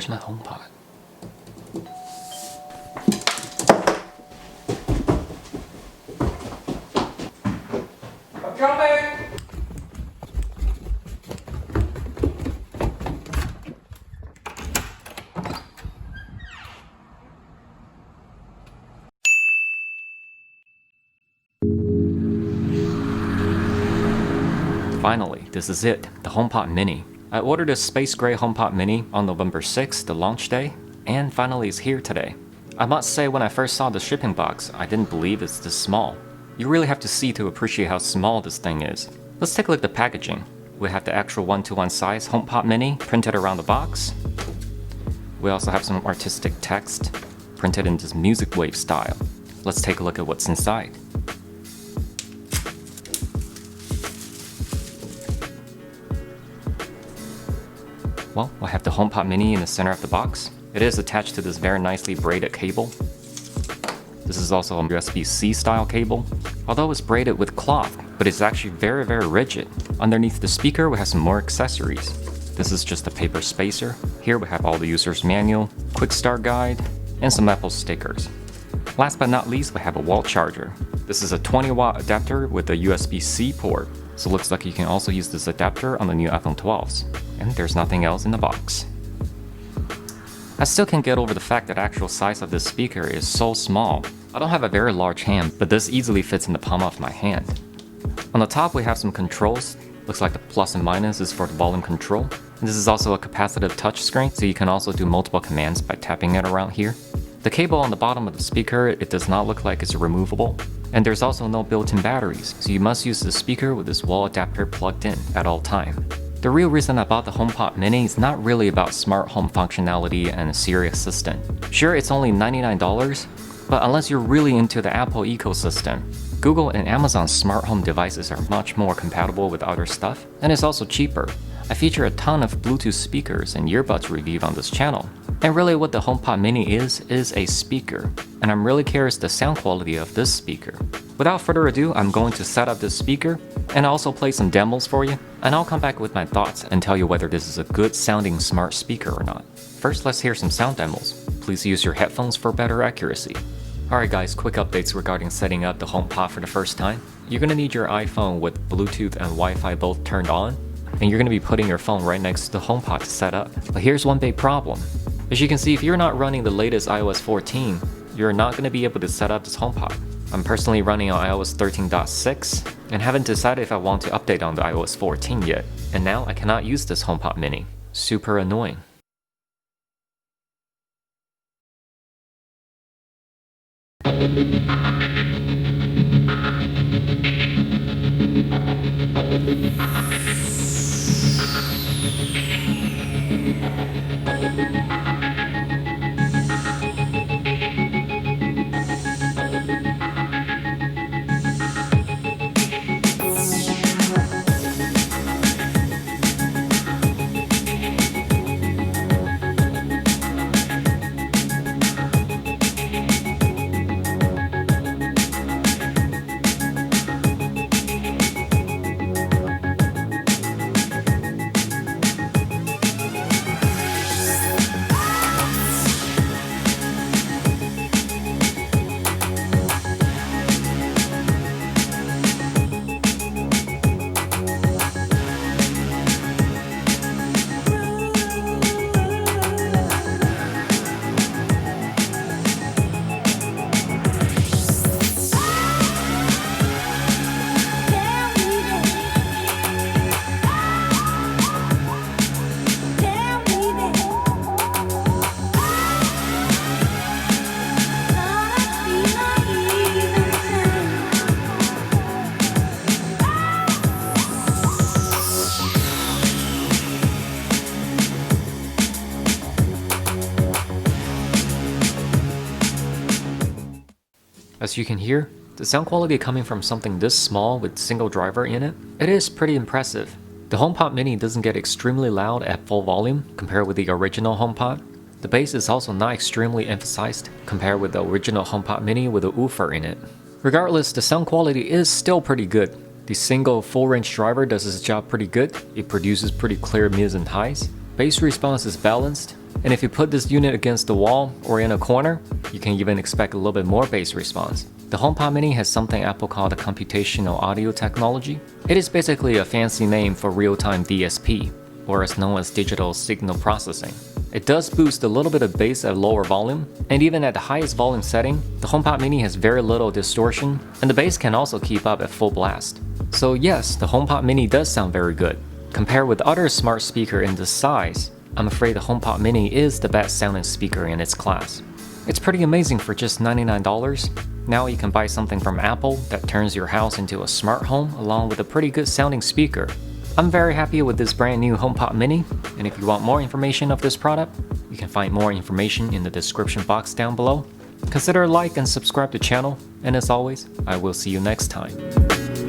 unfortunate HomePod. I'm coming! Finally, this is it, the HomePod Mini. I ordered a space gray HomePod Mini on November 6th, the launch day, and finally it's here today. I must say when I first saw the shipping box, I didn't believe it's this small. You really have to see to appreciate how small this thing is. Let's take a look at the packaging. We have the actual 1:1 size HomePod Mini printed around the box. We also have some artistic text printed in this music wave style. Let's take a look at what's inside. Well, I have the HomePod Mini in the center of the box. It is attached to this very nicely braided cable. This is also a USB-C style cable, although it's braided with cloth, but it's actually very rigid. Underneath the speaker, we have some more accessories. This is just a paper spacer. Here we have all the user's manual, quick start guide, and some Apple stickers. Last but not least, we have a wall charger. This is a 20-watt adapter with a USB-C port, so it looks like you can also use this adapter on the new iPhone 12s. And there's nothing else in the box. I still can't get over the fact that the actual size of this speaker is so small. I don't have a very large hand, but this easily fits in the palm of my hand. On the top we have some controls. Looks like the plus and minus is for the volume control. And this is also a capacitive touchscreen, so you can also do multiple commands by tapping it around here. The cable on the bottom of the speaker, it does not look like it's removable. And there's also no built-in batteries, so you must use the speaker with this wall adapter plugged in at all time. The real reason I bought the HomePod Mini is not really about smart home functionality and a Siri assistant. Sure, it's only $99, but unless you're really into the Apple ecosystem, Google and Amazon's smart home devices are much more compatible with other stuff, and it's also cheaper. I feature a ton of Bluetooth speakers and earbuds review on this channel. And really what the HomePod Mini is a speaker, and I'm really curious the sound quality of this speaker. Without further ado, I'm going to set up this speaker and also play some demos for you, and I'll come back with my thoughts and tell you whether this is a good sounding smart speaker or not. First, let's hear some sound demos. Please use your headphones for better accuracy. Alright guys, quick updates regarding setting up the HomePod for the first time. You're gonna need your iPhone with Bluetooth and Wi-Fi both turned on, and you're gonna be putting your phone right next to the HomePod to set up. But here's one big problem. As you can see, if you're not running the latest iOS 14, you're not going to be able to set up this HomePod. I'm personally running on iOS 13.6 and haven't decided if I want to update on the iOS 14 yet. And now I cannot use this HomePod Mini. Super annoying. As you can hear, the sound quality coming from something this small with single driver in it, it is pretty impressive. The HomePod Mini doesn't get extremely loud at full volume compared with the original HomePod. The bass is also not extremely emphasized compared with the original HomePod Mini with a woofer in it. Regardless, the sound quality is still pretty good. The single full-range driver does its job pretty good. It produces pretty clear mids and highs. Bass response is balanced, And if you put this unit against the wall or in a corner, you can even expect a little bit more bass response. The HomePod Mini has something Apple called a computational audio technology. It is basically a fancy name for real-time DSP, or as known as digital signal processing. It does boost a little bit of bass at lower volume, and even at the highest volume setting, the HomePod Mini has very little distortion, and the bass can also keep up at full blast. So yes, the HomePod Mini does sound very good. Compared with other smart speaker in this size, I'm afraid the HomePod Mini is the best sounding speaker in its class. It's pretty amazing for just $99. Now you can buy something from Apple that turns your house into a smart home along with a pretty good sounding speaker. I'm very happy with this brand new HomePod Mini, and if you want more information of this product, you can find more information in the description box down below. Consider like and subscribe to the channel, and as always, I will see you next time.